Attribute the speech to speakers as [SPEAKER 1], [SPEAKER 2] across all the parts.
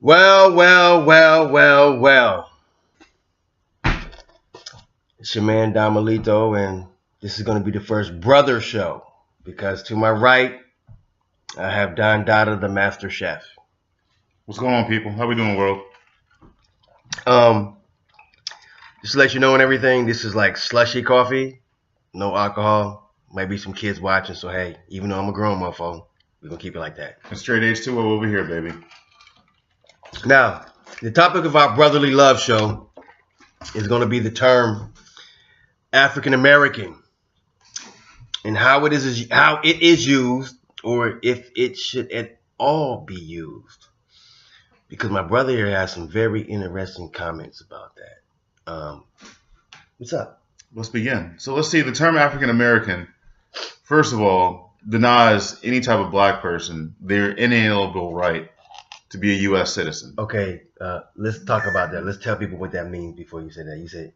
[SPEAKER 1] Well, well, well, well, well. It's your man Don Melito, and this is going to be the first brother show because to my right, I have Don Dada, the master chef.
[SPEAKER 2] What's going on, people? How we doing, world?
[SPEAKER 1] Just to let you know and everything, this is like slushy coffee, no alcohol. Might be some kids watching, so hey, even though I'm a grown motherfucker, we're going to keep it like that.
[SPEAKER 2] And straight H2O over here, baby.
[SPEAKER 1] Now, the topic of our brotherly love show is going to be the term African American and how it is used, or if it should at all be used. Because my brother here has some very interesting comments about that. What's up?
[SPEAKER 2] Let's begin. So let's see. The term African American, first of all, denies any type of black person their inalienable right to be a U.S. citizen.
[SPEAKER 1] Okay, let's talk about that. Let's tell people what that means before you say that. You said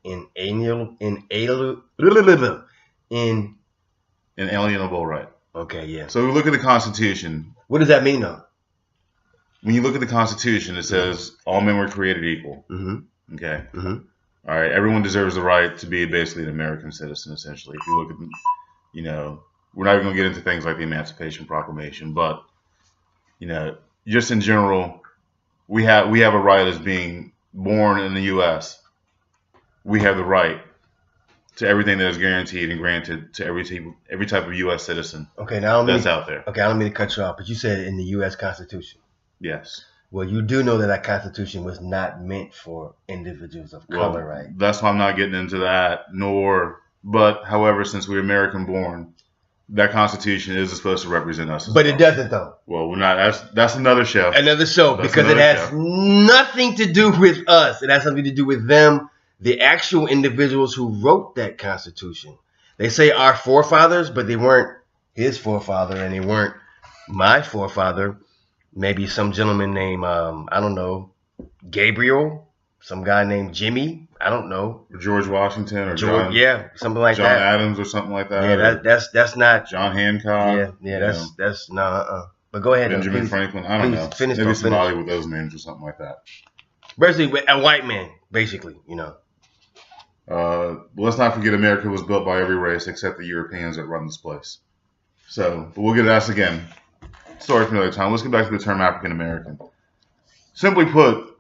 [SPEAKER 2] Inalienable right.
[SPEAKER 1] Okay, yeah.
[SPEAKER 2] So we look at the Constitution.
[SPEAKER 1] What does that mean, though?
[SPEAKER 2] When you look at the Constitution, it says all men were created equal.
[SPEAKER 1] Mm-hmm.
[SPEAKER 2] Okay.
[SPEAKER 1] Mm-hmm.
[SPEAKER 2] All right. Everyone deserves the right to be basically an American citizen, essentially. If you look at, we're not even going to get into things like the Emancipation Proclamation, but, just in general, we have a right as being born in the U.S. We have the right to everything that is guaranteed and granted to every type of U.S. citizen.
[SPEAKER 1] Okay, now
[SPEAKER 2] that's out there.
[SPEAKER 1] Okay, I don't mean to cut you off, but you said in the U.S. Constitution.
[SPEAKER 2] Yes.
[SPEAKER 1] Well, you do know that Constitution was not meant for individuals of color, right?
[SPEAKER 2] That's why I'm not getting into that. However, since we're American born, that Constitution is supposed to represent us.
[SPEAKER 1] But it doesn't, though.
[SPEAKER 2] Well, we're not. That's another show.
[SPEAKER 1] Because it has nothing to do with us. It has something to do with them, the actual individuals who wrote that Constitution. They say our forefathers, but they weren't his forefather, and they weren't my forefather. Maybe some gentleman named, I don't know, Gabriel, some guy named Jimmy, I don't know.
[SPEAKER 2] George Washington or
[SPEAKER 1] John, something like
[SPEAKER 2] John
[SPEAKER 1] that.
[SPEAKER 2] John Adams or something like that.
[SPEAKER 1] Yeah, that's not.
[SPEAKER 2] John Hancock.
[SPEAKER 1] That's no. But go ahead.
[SPEAKER 2] Benjamin Franklin. I don't know. Maybe somebody with those names or something like that.
[SPEAKER 1] Basically, a white man, basically,
[SPEAKER 2] Let's not forget America was built by every race except the Europeans that run this place. But we'll get to that again. Story for another time. Let's get back to the term African American. Simply put,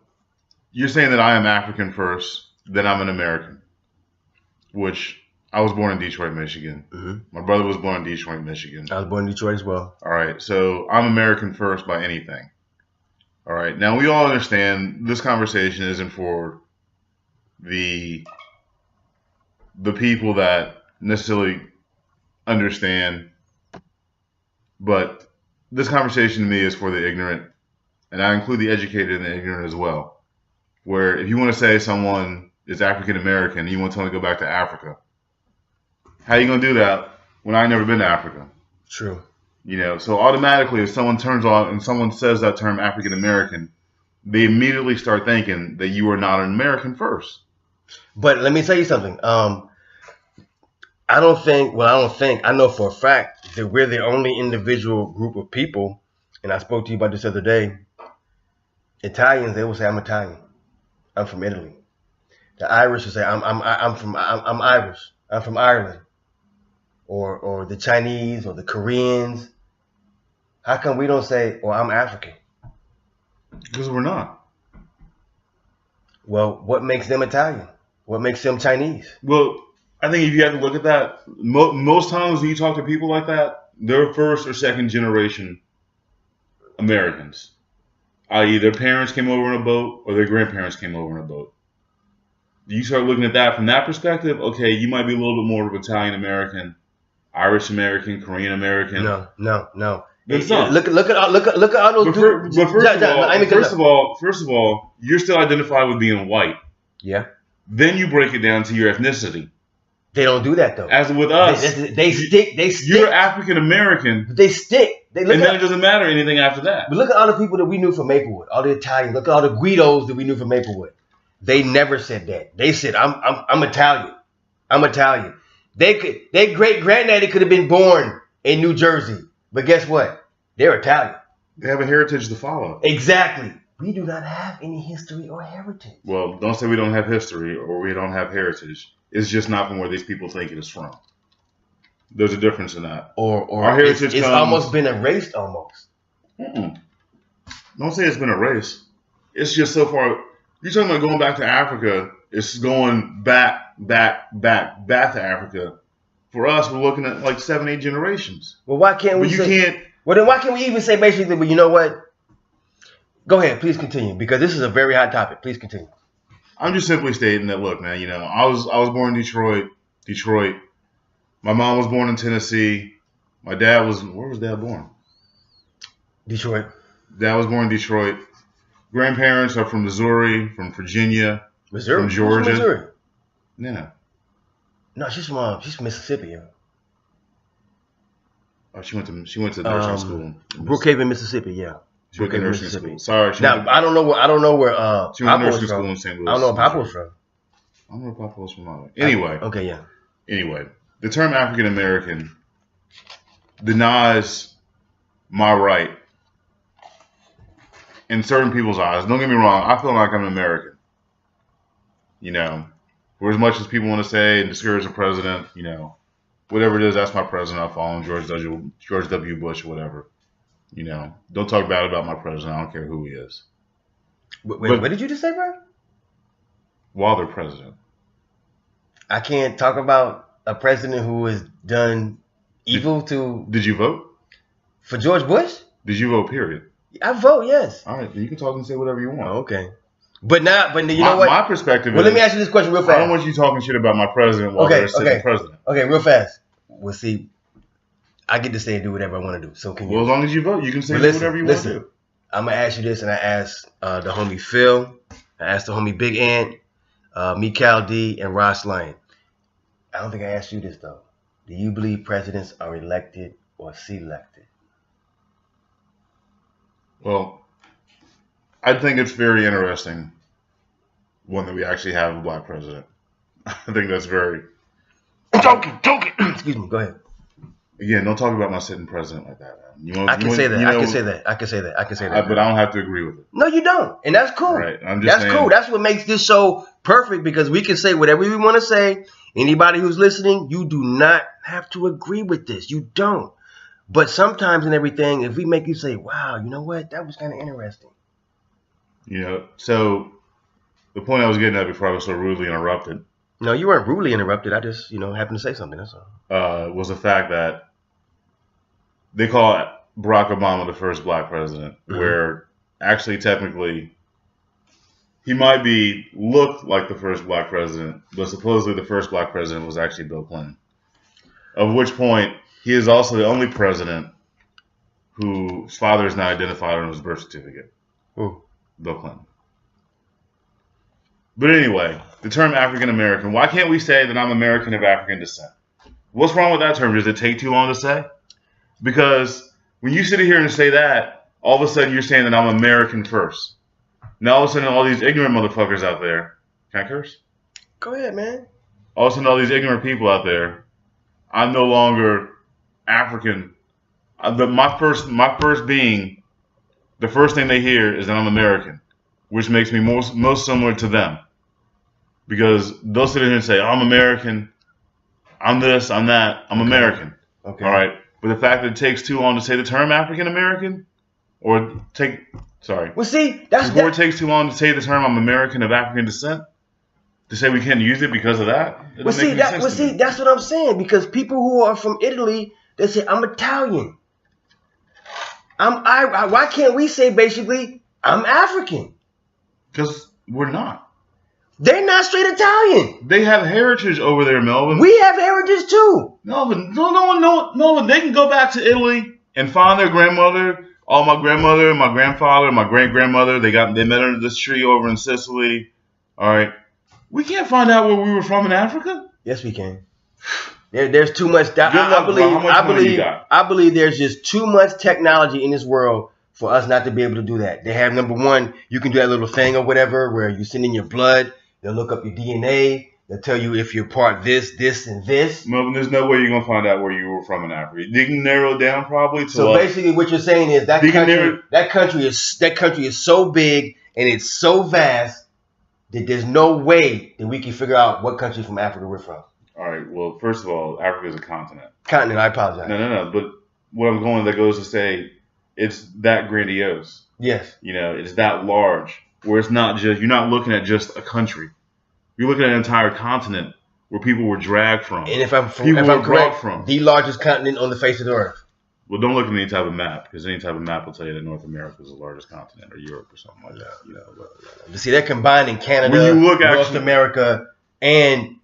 [SPEAKER 2] you're saying that I am African first, then I'm an American. Which I was born in Detroit, Michigan.
[SPEAKER 1] Mm-hmm.
[SPEAKER 2] My brother was born in Detroit, Michigan.
[SPEAKER 1] I was born in Detroit as well.
[SPEAKER 2] All right, so I'm American first by anything. All right, now we all understand this conversation isn't for the people that necessarily understand, but this conversation to me is for the ignorant, and I include the educated and the ignorant as well. Where if you want to say someone is African American and you want to tell them to go back to Africa, how are you going to do that when I've never been to Africa?
[SPEAKER 1] True.
[SPEAKER 2] So automatically if someone turns on and someone says that term African American, they immediately start thinking that you are not an American first.
[SPEAKER 1] But let me tell you something. I know for a fact that we're the only individual group of people, and I spoke to you about this the other day. Italians, they will say I'm Italian. I'm from Italy. The Irish will say I'm Irish. I'm from Ireland. Or the Chinese or the Koreans. How come we don't say, I'm African?
[SPEAKER 2] Because we're not.
[SPEAKER 1] Well, what makes them Italian? What makes them Chinese?
[SPEAKER 2] Well, I think if you have to look at that, most times when you talk to people like that, they're first or second generation Americans. I.e. their parents came over in a boat or their grandparents came over in a boat. You start looking at that from that perspective, okay, you might be a little bit more of Italian American, Irish American, Korean American.
[SPEAKER 1] No.
[SPEAKER 2] It's not.
[SPEAKER 1] Look at all those.
[SPEAKER 2] First of all, you're still identified with being white.
[SPEAKER 1] Yeah.
[SPEAKER 2] Then you break it down to your ethnicity.
[SPEAKER 1] They don't do that though.
[SPEAKER 2] As with us,
[SPEAKER 1] they stick.
[SPEAKER 2] You're African American.
[SPEAKER 1] They stick.
[SPEAKER 2] Then it doesn't matter anything after that.
[SPEAKER 1] But look at all the people that we knew from Maplewood, all the Italians. Look at all the Guidos that we knew from Maplewood. They never said that. They said, "I'm Italian. I'm Italian." Their great granddaddy could have been born in New Jersey, but guess what? They're Italian.
[SPEAKER 2] They have a heritage to follow.
[SPEAKER 1] Exactly. we do not have any history or heritage.
[SPEAKER 2] Well, don't say we don't have history or we don't have heritage. It's just not from where these people think it is from. There's a difference in that.
[SPEAKER 1] Or
[SPEAKER 2] our heritage
[SPEAKER 1] it's almost been erased almost.
[SPEAKER 2] Mm-mm. Don't say it's been erased. It's just so far. You're talking about going back to Africa. It's going back to Africa. For us, we're looking at like 7, 8 generations.
[SPEAKER 1] Well, why can't we? Well, then why can't we even say basically? Well, you know what? Go ahead, please continue, because this is a very hot topic. Please continue.
[SPEAKER 2] I'm just simply stating that. Look, man. I was born in Detroit. My mom was born in Tennessee. My dad was. Where was Dad born?
[SPEAKER 1] Detroit.
[SPEAKER 2] Dad was born in Detroit. Grandparents are from Missouri, from Virginia, from Georgia.
[SPEAKER 1] Missouri?
[SPEAKER 2] Yeah.
[SPEAKER 1] No, she's from Mississippi. Yeah.
[SPEAKER 2] Oh, she went to nursing school.
[SPEAKER 1] Brookhaven, Mississippi. Yeah.
[SPEAKER 2] She went to nursing school. Sorry.
[SPEAKER 1] Now I don't know where.
[SPEAKER 2] She went to nursing school in St. Louis.
[SPEAKER 1] I don't know where Papa was from.
[SPEAKER 2] I don't know where Papa was from. Anyway.
[SPEAKER 1] Okay. Yeah.
[SPEAKER 2] Anyway, the term African American denies my right in certain people's eyes. Don't get me wrong. I feel like I'm an American. For as much as people want to say and discourage the president, whatever it is, that's my president. I follow him, George W. Bush or whatever. Don't talk bad about my president. I don't care who he is.
[SPEAKER 1] Wait, what did you just say, bro?
[SPEAKER 2] While they're president.
[SPEAKER 1] I can't talk about a president who has done evil to...
[SPEAKER 2] Did you vote?
[SPEAKER 1] For George Bush?
[SPEAKER 2] Did you vote, period?
[SPEAKER 1] I vote, yes.
[SPEAKER 2] All right, you can talk and say whatever you want.
[SPEAKER 1] Oh, okay. But you know what?
[SPEAKER 2] My perspective
[SPEAKER 1] is... Well, let me ask you this question real fast.
[SPEAKER 2] I don't want you talking shit about my president while they're sitting president.
[SPEAKER 1] Okay, real fast. Well, see, I get to say and do whatever I want to do. So can you...
[SPEAKER 2] Well, as long as you vote, you can say whatever you want to do.
[SPEAKER 1] I'm going to ask you this, and I asked the homie Phil, I asked the homie Big Ant, Mikal D, and Ross Lyon. I don't think I asked you this, though. Do you believe presidents are elected or selected?
[SPEAKER 2] Well, I think it's very interesting, one, that we actually have a black president. I think that's very...
[SPEAKER 1] Joking. Excuse me, go ahead.
[SPEAKER 2] Again, don't talk about my sitting president like that, man.
[SPEAKER 1] I can say that.
[SPEAKER 2] But I don't have to agree with it.
[SPEAKER 1] No, you don't. And that's cool.
[SPEAKER 2] Right. That's
[SPEAKER 1] cool. That's what makes this show perfect, because we can say whatever we want to say. Anybody who's listening, you do not have to agree with this. You don't. But sometimes in everything, if we make you say, wow, you know what? That was kind of interesting.
[SPEAKER 2] So the point I was getting at before I was so rudely interrupted.
[SPEAKER 1] No, you weren't rudely interrupted. I just, happened to say something. That's all.
[SPEAKER 2] Was the fact that they call Barack Obama the first black president, where actually technically he might be looked like the first black president, but supposedly the first black president was actually Bill Clinton. Of which point he is also the only president whose father is not identified on his birth certificate.
[SPEAKER 1] Who?
[SPEAKER 2] Bill Clinton. But anyway, the term African American, why can't we say that I'm American of African descent? What's wrong with that term? Does it take too long to say? Because when you sit here and say that, all of a sudden you're saying that I'm American first. Now all of a sudden all these ignorant motherfuckers out there, can I curse?
[SPEAKER 1] Go ahead, man.
[SPEAKER 2] All of a sudden all these ignorant people out there, I'm no longer African. My first being, the first thing they hear is that I'm American, which makes me most similar to them. Because they'll sit here and say, I'm American, I'm this, I'm that, I'm American.
[SPEAKER 1] Okay.
[SPEAKER 2] All right. But the fact that it takes too long to say the term African American, Well, see,
[SPEAKER 1] before
[SPEAKER 2] it takes too long to say the term I'm American of African descent, to say we can't use it because of that.
[SPEAKER 1] That's what I'm saying. Because people who are from Italy, they say I'm Italian. Why can't we say basically I'm African?
[SPEAKER 2] Because we're not.
[SPEAKER 1] They're not straight Italian.
[SPEAKER 2] They have heritage over there, Melvin.
[SPEAKER 1] We have heritage too.
[SPEAKER 2] No, they can go back to Italy and find their grandmother. My grandmother, my grandfather, my great grandmother. They met under this tree over in Sicily. All right, we can't find out where we were from in Africa.
[SPEAKER 1] Yes, we can. There's too much. I believe there's just too much technology in this world for us not to be able to do that. They have, number one, you can do that little thing or whatever where you send in your blood. They'll look up your DNA. They'll tell you if you're part this, this, and this.
[SPEAKER 2] Melvin, there's no way you're gonna find out where you were from in Africa. You can narrow it down probably to.
[SPEAKER 1] So basically, what you're saying is that country is so big and it's so vast that there's no way that we can figure out what country from Africa we're from.
[SPEAKER 2] All right. Well, first of all, Africa is a continent.
[SPEAKER 1] Continent. I apologize.
[SPEAKER 2] No. But what I'm going that goes to say, it's that grandiose.
[SPEAKER 1] Yes.
[SPEAKER 2] You know, it's that large. Where it's not just you're not looking at just a country. You're looking at an entire continent where people were dragged from.
[SPEAKER 1] And if I'm correct,
[SPEAKER 2] from
[SPEAKER 1] the largest continent on the face of the earth.
[SPEAKER 2] Well, don't look at any type of map because any type of map will tell you that North America is the largest continent or Europe or something like that. You know,
[SPEAKER 1] but see, they're combining Canada, North America, and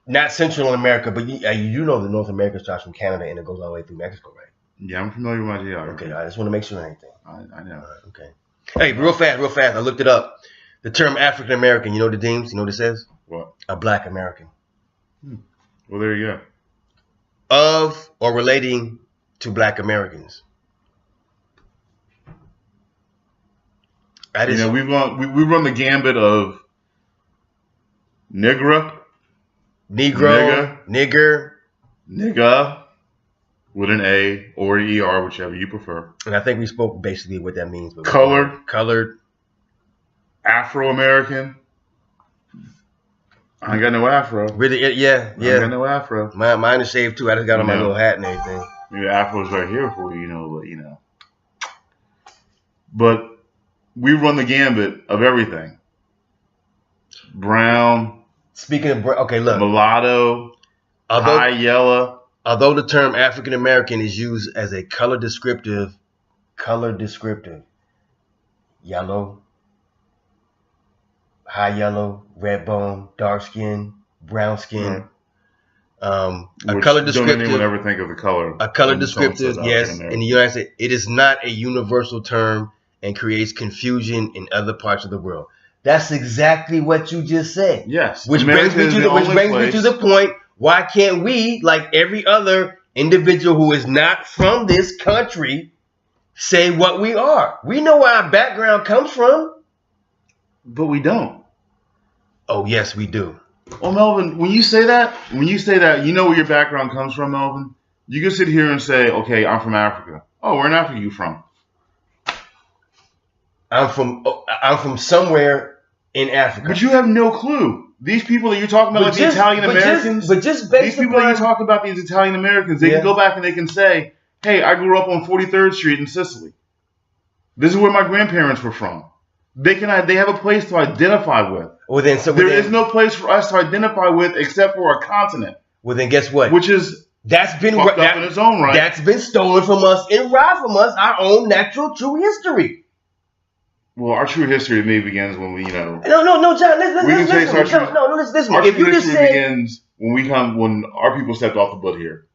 [SPEAKER 1] not Central America, but you know that North America starts from Canada and it goes all the way through Mexico, right?
[SPEAKER 2] Yeah, I'm familiar with my geography.
[SPEAKER 1] Okay, I just want to make sure anything.
[SPEAKER 2] I know.
[SPEAKER 1] Okay. Hey, real fast. I looked it up. The term African American, you know what it deems? You know what it says?
[SPEAKER 2] What?
[SPEAKER 1] A Black American.
[SPEAKER 2] Well, there you go.
[SPEAKER 1] Of or relating to Black Americans.
[SPEAKER 2] We run the gambit of nigger, with an A or an ER, whichever you prefer.
[SPEAKER 1] And I think we spoke basically what that means.
[SPEAKER 2] Colored, Afro-American. I ain't got no afro.
[SPEAKER 1] Really? Yeah.
[SPEAKER 2] I ain't got no afro.
[SPEAKER 1] Mine is shaved too. I just got on my little hat and everything.
[SPEAKER 2] Maybe afro's right here for you, But we run the gambit of everything. Brown.
[SPEAKER 1] Speaking of okay, look.
[SPEAKER 2] Mulatto. High yellow.
[SPEAKER 1] Although the term African American is used as a color descriptive, yellow, high yellow, red bone, dark skin, brown skin. A color descriptive.
[SPEAKER 2] Don't anyone ever think of the color?
[SPEAKER 1] A color descriptive, yes. In the United States, it is not a universal term and creates confusion in other parts of the world. That's exactly what you just said.
[SPEAKER 2] Yes.
[SPEAKER 1] Which brings me to the point. Why can't we, like every other individual who is not from this country, say what we are? We know where our background comes from.
[SPEAKER 2] But we don't.
[SPEAKER 1] Oh, yes, we do.
[SPEAKER 2] Well, Melvin, when you say that, you know where your background comes from, Melvin? You can sit here and say, okay, I'm from Africa. Oh, where in Africa are you from?
[SPEAKER 1] I'm from somewhere in Africa.
[SPEAKER 2] But you have no clue. These people that you're talking about, the Italian Americans, these people that you talk about, these Italian Americans, they can go back and they can say, hey, I grew up on 43rd Street in Sicily. This is where my grandparents were from. They have a place to identify with. There is no place for us to identify with except for a continent.
[SPEAKER 1] Well, then guess what?
[SPEAKER 2] Which is
[SPEAKER 1] that's been
[SPEAKER 2] fucked up in its own right.
[SPEAKER 1] That's been stolen from us and robbed from us, our own natural true history.
[SPEAKER 2] Well, our true history maybe begins when we,
[SPEAKER 1] No, John. Listen.
[SPEAKER 2] Our true history begins when our people stepped off the boat here.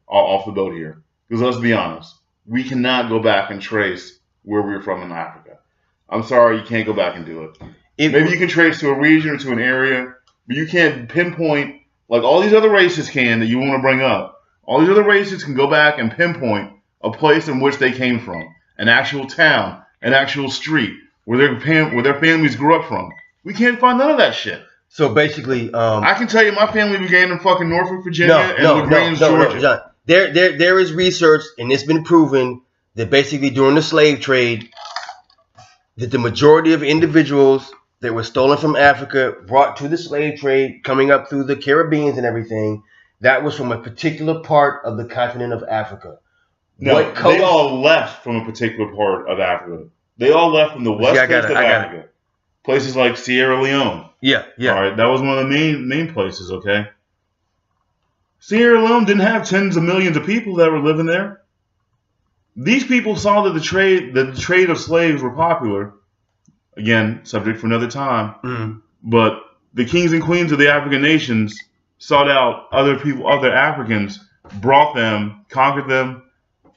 [SPEAKER 2] Because let's be honest, we cannot go back and trace where we were from in Africa. I'm sorry, you can't go back and do it. Maybe you can trace to a region or to an area, but you can't pinpoint like all these other races can that you want to bring up. All these other races can go back and pinpoint a place in which they came from, an actual town, an actual street. Where their families grew up from. We can't find none of that shit.
[SPEAKER 1] So basically,
[SPEAKER 2] I can tell you my family began in fucking Norfolk, Virginia and LaGrange, Georgia.
[SPEAKER 1] John. There is research, and it's been proven that basically during the slave trade, that the majority of individuals that were stolen from Africa, brought to the slave trade, coming up through the Caribbeans and everything, that was from a particular part of the continent of Africa.
[SPEAKER 2] No, they all left from a particular part of Africa. They all left from the west coast of Africa. Places like Sierra Leone.
[SPEAKER 1] Yeah.
[SPEAKER 2] All right, that was one of the main places, okay? Sierra Leone didn't have tens of millions of people that were living there. These people saw that the trade of slaves were popular. Again, subject for another time.
[SPEAKER 1] Mm-hmm.
[SPEAKER 2] But the kings and queens of the African nations sought out other people, other Africans, brought them, conquered them,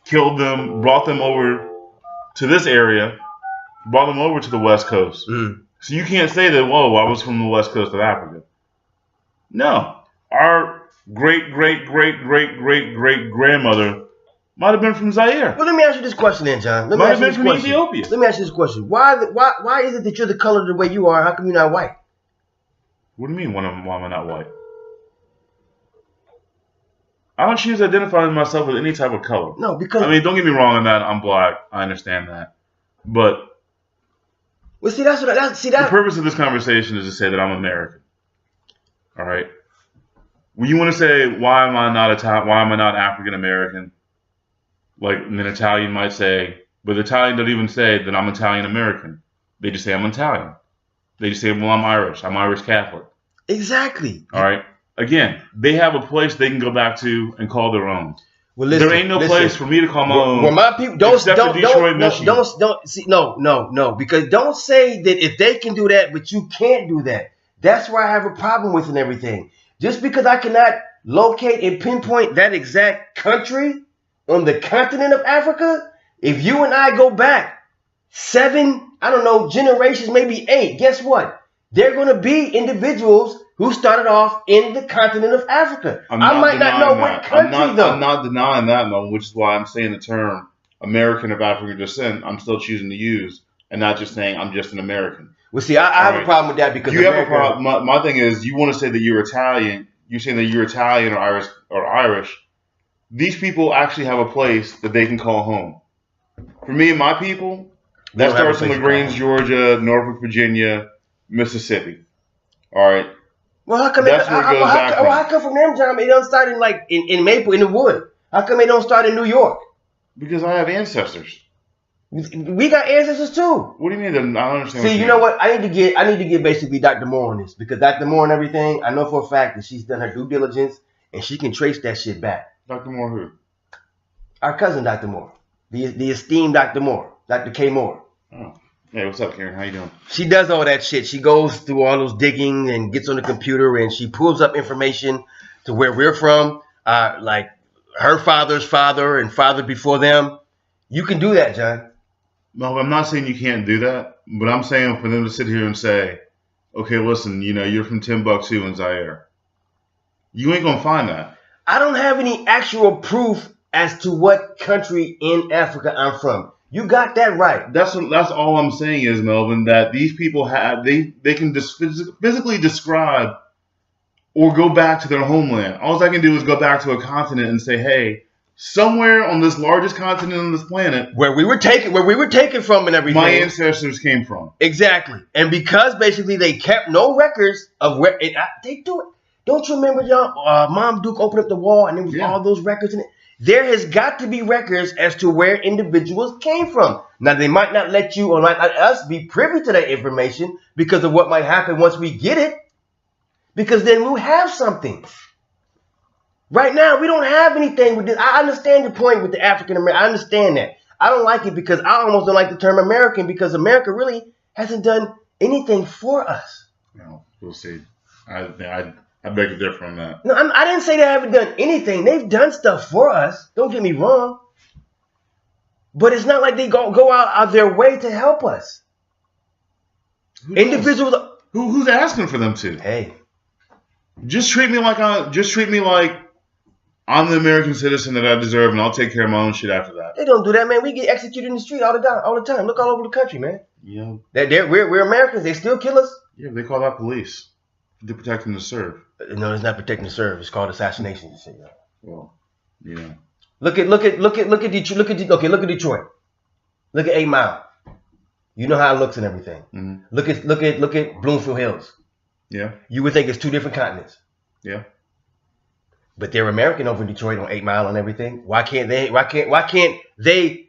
[SPEAKER 2] killed them, brought them over to this area, brought them over to the West Coast.
[SPEAKER 1] Mm.
[SPEAKER 2] So you can't say that, whoa, I was from the West Coast of Africa. No. Our great-great-great-great-great-grandmother might have been from Zaire.
[SPEAKER 1] Well, let me ask you this question then, John.
[SPEAKER 2] Might have been from Ethiopia.
[SPEAKER 1] Let me ask you this question. Why is it that you're the color the way you are? How come you're not white?
[SPEAKER 2] What do you mean, why am I not white? I don't choose to identify myself with any type of color.
[SPEAKER 1] No, because
[SPEAKER 2] I mean, don't get me wrong in that I'm black. I understand that, but
[SPEAKER 1] well, see, that's what
[SPEAKER 2] the purpose of this conversation is to say that I'm American. All right. When you want to say why am I not Italian? Why am I not African American? Like an Italian might say, but the Italian don't even say that I'm Italian American. They just say I'm Italian. They just say, well, I'm Irish. I'm Irish Catholic.
[SPEAKER 1] Exactly.
[SPEAKER 2] All right. Again, they have a place they can go back to and call their own.
[SPEAKER 1] Well, listen,
[SPEAKER 2] there ain't no place for me to call my own.
[SPEAKER 1] Well, my people don't see no, because don't say that if they can do that, but you can't do that. That's where I have a problem with and everything. Just because I cannot locate and pinpoint that exact country on the continent of Africa, if you and I go back 7, I don't know, generations, maybe 8, guess what? They're going to be individuals who started off in the continent of Africa. I might not know what country, though.
[SPEAKER 2] I'm not denying that, Mo, which is why I'm saying the term American of African descent, I'm still choosing to use, and not just saying I'm just an American.
[SPEAKER 1] Well, see, I have a problem with that because
[SPEAKER 2] you have a problem. My thing is, you want to say that you're Italian. You're saying that you're Italian or Irish. These people actually have a place that they can call home. For me and my people, that starts in LaGrange, Georgia, Norfolk, Virginia, Mississippi. All right.
[SPEAKER 1] Well, how come
[SPEAKER 2] that's where it goes back from?
[SPEAKER 1] How come from them, John? It don't start in like in Maple, in the wood. How come it don't start in New York?
[SPEAKER 2] Because I have ancestors.
[SPEAKER 1] We got ancestors too.
[SPEAKER 2] What do you mean? I don't understand.
[SPEAKER 1] See, you know what? I need to get basically Dr. Moore on this because Dr. Moore and everything. I know for a fact that she's done her due diligence and she can trace that shit back.
[SPEAKER 2] Dr. Moore who?
[SPEAKER 1] Our cousin, Dr. Moore, the esteemed Dr. Moore, Dr. K. Moore.
[SPEAKER 2] Oh. Hey, what's up, Karen? How you doing?
[SPEAKER 1] She does all that shit. She goes through all those digging and gets on the computer and she pulls up information to where we're from, like her father's father and father before them. You can do that, John.
[SPEAKER 2] No, I'm not saying you can't do that, but I'm saying for them to sit here and say, okay, listen, you're from Timbuktu and Zaire. You ain't going to find that.
[SPEAKER 1] I don't have any actual proof as to what country in Africa I'm from. You got that right.
[SPEAKER 2] That's all I'm saying is, Melvin, that these people they can just physically describe or go back to their homeland. All I can do is go back to a continent and say, hey, somewhere on this largest continent on this planet, where we were taken from and everything, my ancestors came from.
[SPEAKER 1] Exactly. And because basically they kept no records of where they do it. Don't you remember, y'all? Mom Duke opened up the wall and there was all those records in it. There has got to be records as to where individuals came from. Now, they might not let you or let us be privy to that information because of what might happen once we get it. Because then we'll have something. Right now, we don't have anything with this. I understand the point with the African American. I understand that. I don't like it because I almost don't like the term American because America really hasn't done anything for us.
[SPEAKER 2] No, we'll see. I beg to differ on that.
[SPEAKER 1] No, I didn't say they haven't done anything. They've done stuff for us. Don't get me wrong. But it's not like they go out of their way to help us. Individuals.
[SPEAKER 2] Who's asking for them to?
[SPEAKER 1] Hey,
[SPEAKER 2] just treat me like I'm the American citizen that I deserve, and I'll take care of my own shit after that.
[SPEAKER 1] They don't do that, man. We get executed in the street all the time. Look all over the country, man.
[SPEAKER 2] Yeah.
[SPEAKER 1] We're Americans. They still kill us.
[SPEAKER 2] Yeah, they call that police. They're protecting the serve.
[SPEAKER 1] No, it's not protecting the serve. It's called assassination. You see.
[SPEAKER 2] Well, yeah.
[SPEAKER 1] Look at Detroit. Look at Detroit. Look at 8 Mile. You know how it looks and everything.
[SPEAKER 2] Mm-hmm.
[SPEAKER 1] Look at Bloomfield Hills.
[SPEAKER 2] Yeah.
[SPEAKER 1] You would think it's 2 different continents.
[SPEAKER 2] Yeah.
[SPEAKER 1] But they're American over in Detroit on 8 Mile and everything. Why can't they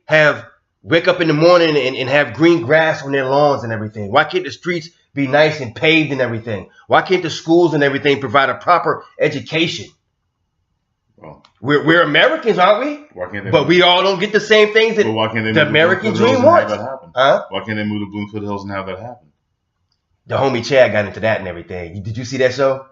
[SPEAKER 1] have wake up in the morning and have green grass on their lawns and everything? Why can't the streets be nice and paved and everything? Why can't the schools and everything provide a proper education?
[SPEAKER 2] Well,
[SPEAKER 1] we're Americans, aren't we?
[SPEAKER 2] Why can't they?
[SPEAKER 1] But we all don't get the same things that the American dream wants. Huh?
[SPEAKER 2] Why can't they move to Bloomfield Hills and have that happen?
[SPEAKER 1] The homie Chad got into that and everything. Did you see that show?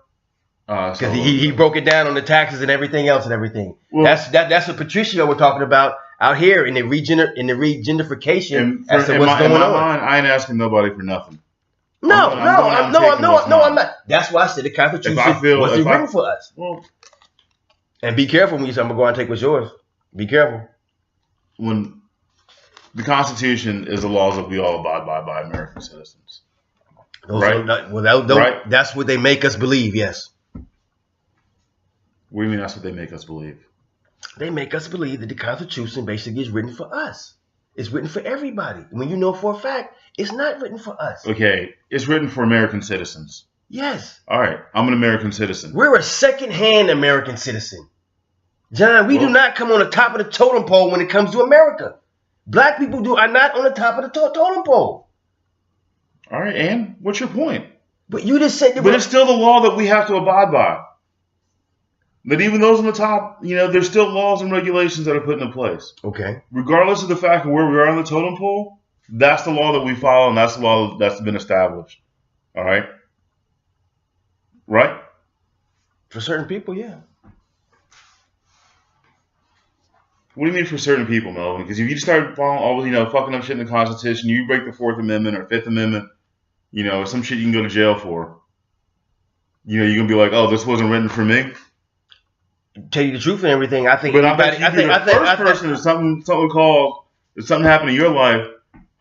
[SPEAKER 1] Because he broke it down on the taxes and everything else and everything. Well, that's what Patricio we're talking about out here in the regentrification as to what's going on.
[SPEAKER 2] Mind, I ain't asking nobody for nothing.
[SPEAKER 1] No, I'm not. That's why I said the Constitution wasn't written for us.
[SPEAKER 2] Well,
[SPEAKER 1] and be careful when you say I'm gonna go out and take what's yours. Be careful.
[SPEAKER 2] When the Constitution is the laws that we all abide by American citizens.
[SPEAKER 1] Right? That's what they make us believe. Yes.
[SPEAKER 2] What do you mean that's what they make us believe?
[SPEAKER 1] They make us believe that the Constitution basically is written for us. It's written for everybody. When you know for a fact, it's not written for us.
[SPEAKER 2] Okay, it's written for American citizens.
[SPEAKER 1] Yes.
[SPEAKER 2] All right, I'm an American citizen.
[SPEAKER 1] We're a second-hand American citizen. John, we do not come on the top of the totem pole when it comes to America. Black people are not on the top of the totem pole.
[SPEAKER 2] All right, and what's your point?
[SPEAKER 1] But you just said...
[SPEAKER 2] But it's still the law that we have to abide by. But even those on the top, there's still laws and regulations that are put into place.
[SPEAKER 1] Okay.
[SPEAKER 2] Regardless of the fact of where we are on the totem pole, that's the law that we follow, and that's the law that's been established. All right? Right?
[SPEAKER 1] For certain people, yeah.
[SPEAKER 2] What do you mean for certain people, Melvin? Because if you start following fucking up shit in the Constitution, you break the Fourth Amendment or Fifth Amendment, some shit you can go to jail for. You're going to be like, oh, this wasn't written for me?
[SPEAKER 1] Tell you the truth and everything, I think.
[SPEAKER 2] But I think the first person is something called, if something happened in your life,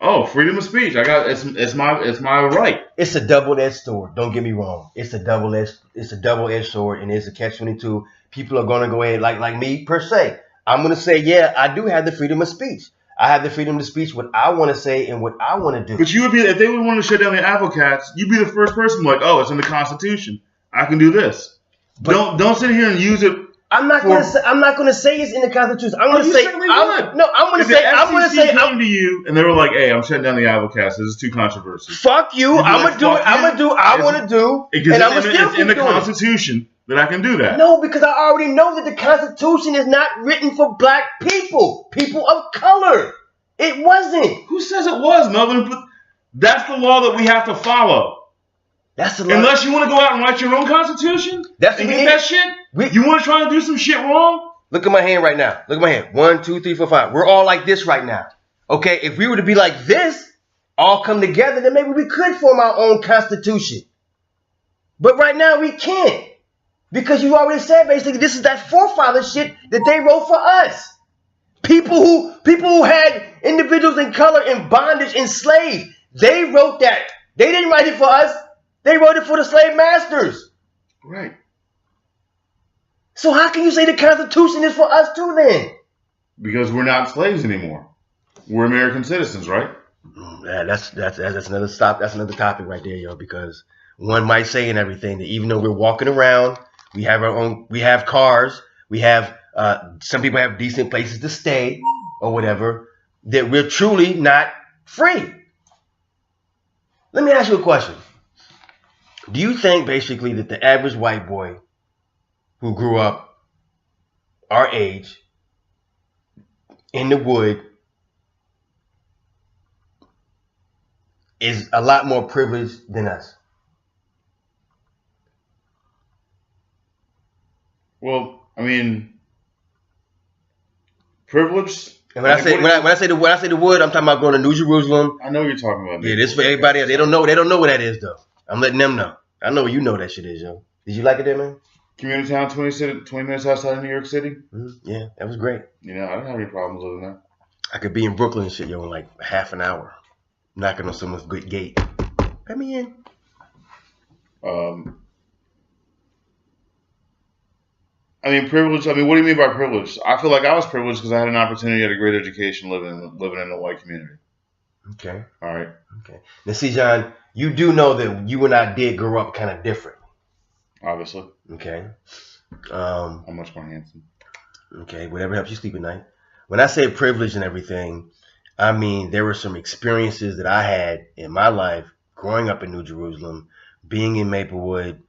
[SPEAKER 2] oh, freedom of speech. It's my right.
[SPEAKER 1] It's a double-edged sword. Don't get me wrong. It's a double-edged sword, and it's a catch-22. People are gonna go ahead like me per se. I'm gonna say, yeah, I do have the freedom of speech. I have the freedom of speech, what I want to say and what I want to do.
[SPEAKER 2] But you would be, if they would want to shut down the Advo Cats, you'd be the first person like, oh, it's in the Constitution. I can do this. But don't sit here and use it.
[SPEAKER 1] I'm not gonna say it's in the Constitution. I'm gonna say
[SPEAKER 2] came to you and they were like, "Hey, I'm shutting down the Advo Cats. This is too controversial."
[SPEAKER 1] Fuck you. I'm gonna do what I want to do, and I'm gonna still keep doing it. It's in the
[SPEAKER 2] Constitution that I can do that.
[SPEAKER 1] No, because I already know that the Constitution is not written for black people of color. It wasn't.
[SPEAKER 2] Who says it was, Melvin? But that's the law that we have to follow.
[SPEAKER 1] That's the law.
[SPEAKER 2] Unless you want to go out and write your own Constitution and get that shit. You want to try to do some shit wrong?
[SPEAKER 1] Look at my hand right now. Look at my hand. 1, 2, 3, 4, 5. We're all like this right now. Okay, if we were to be like this, all come together, then maybe we could form our own Constitution. But right now we can't. Because you already said basically this is that forefather shit that they wrote for us. People who had individuals in color in bondage, enslaved. They wrote that. They didn't write it for us. They wrote it for the slave masters.
[SPEAKER 2] Right.
[SPEAKER 1] So how can you say the Constitution is for us too then?
[SPEAKER 2] Because we're not slaves anymore. We're American citizens, right?
[SPEAKER 1] Yeah, that's another stop. That's another topic right there, yo. Because one might say and everything that even though we're walking around, we have our own. We have cars. We have some people have decent places to stay or whatever. That we're truly not free. Let me ask you a question. Do you think basically that the average white boy who grew up our age in the wood is a lot more privileged than us?
[SPEAKER 2] Well, I mean, privilege.
[SPEAKER 1] And when I say the wood, I'm talking about going to New Jerusalem.
[SPEAKER 2] I know what you're talking about.
[SPEAKER 1] Yeah, this is for everybody else. They don't know what that is though. I'm letting them know. I know you know what that shit is, yo. Did you like it there, man?
[SPEAKER 2] Community town, 20 minutes outside of New York City.
[SPEAKER 1] Mm-hmm. Yeah, that was great.
[SPEAKER 2] I don't have any problems living there.
[SPEAKER 1] I could be in Brooklyn and shit, yo, in like half an hour, knocking on someone's good gate. Let me in.
[SPEAKER 2] I mean, privilege. I mean, what do you mean by privilege? I feel like I was privileged because I had an opportunity at a great education living in a white community.
[SPEAKER 1] Okay.
[SPEAKER 2] All right.
[SPEAKER 1] Okay. Now, see, John, you do know that you and I did grow up kind of different.
[SPEAKER 2] Obviously.
[SPEAKER 1] Okay.
[SPEAKER 2] I'm much more handsome.
[SPEAKER 1] Okay. Whatever helps you sleep at night. When I say privilege and everything, I mean there were some experiences that I had in my life growing up in New Jerusalem, being in Maplewood,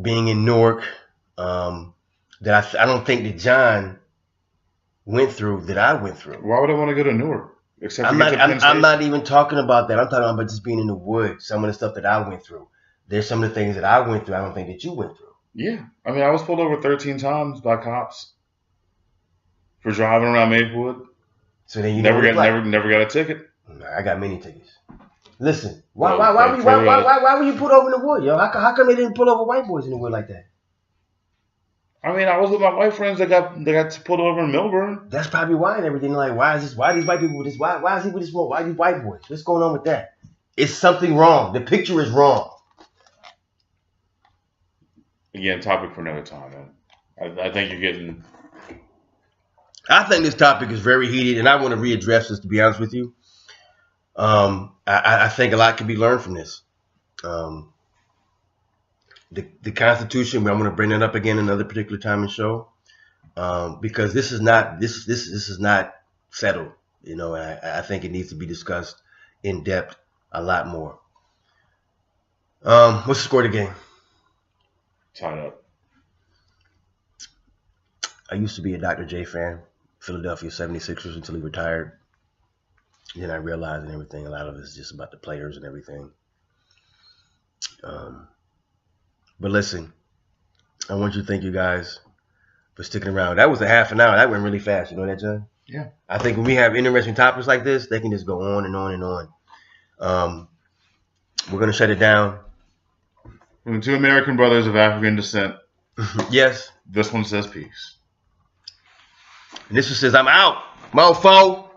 [SPEAKER 1] being in Newark, that I don't think that John went through that I went through.
[SPEAKER 2] Why would I want to go to Newark?
[SPEAKER 1] I'm not even talking about that. I'm talking about just being in the woods. Some of the stuff that I went through. There's some of the things that I went through I don't think that you went through.
[SPEAKER 2] Yeah. I mean, I was pulled over 13 times by cops for driving around Maplewood.
[SPEAKER 1] So then you
[SPEAKER 2] never got a ticket.
[SPEAKER 1] I got many tickets. Listen, why were you pulled over in the wood, yo? How come they didn't pull over white boys in the wood like that?
[SPEAKER 2] I mean, I was with my white friends that got pulled over in Milburn.
[SPEAKER 1] That's probably why and everything. Like, why are these white people with this? Why is he with this? Why are these white boys? What's going on with that? It's something wrong. The picture is wrong.
[SPEAKER 2] again, topic for another time. Man. I think you're getting.
[SPEAKER 1] I think this topic is very heated, and I want to readdress this. To be honest with you, I think a lot can be learned from this. The Constitution. I'm going to bring that up again another particular time in the show, because this is not settled. You know, I think it needs to be discussed in depth a lot more. What's the score of the game?
[SPEAKER 2] Tied up.
[SPEAKER 1] I used to be a Dr. J fan, Philadelphia 76ers until he retired. Then I realized and everything, a lot of it is just about the players and everything. But listen, I want you to thank you guys for sticking around. That was a half an hour. That went really fast. You know that, John?
[SPEAKER 2] Yeah.
[SPEAKER 1] I think when we have interesting topics like this, they can just go on and on and on. We're going to shut it down.
[SPEAKER 2] From the two American brothers of African descent.
[SPEAKER 1] Yes.
[SPEAKER 2] This one says peace.
[SPEAKER 1] And this one says, I'm out, mofo.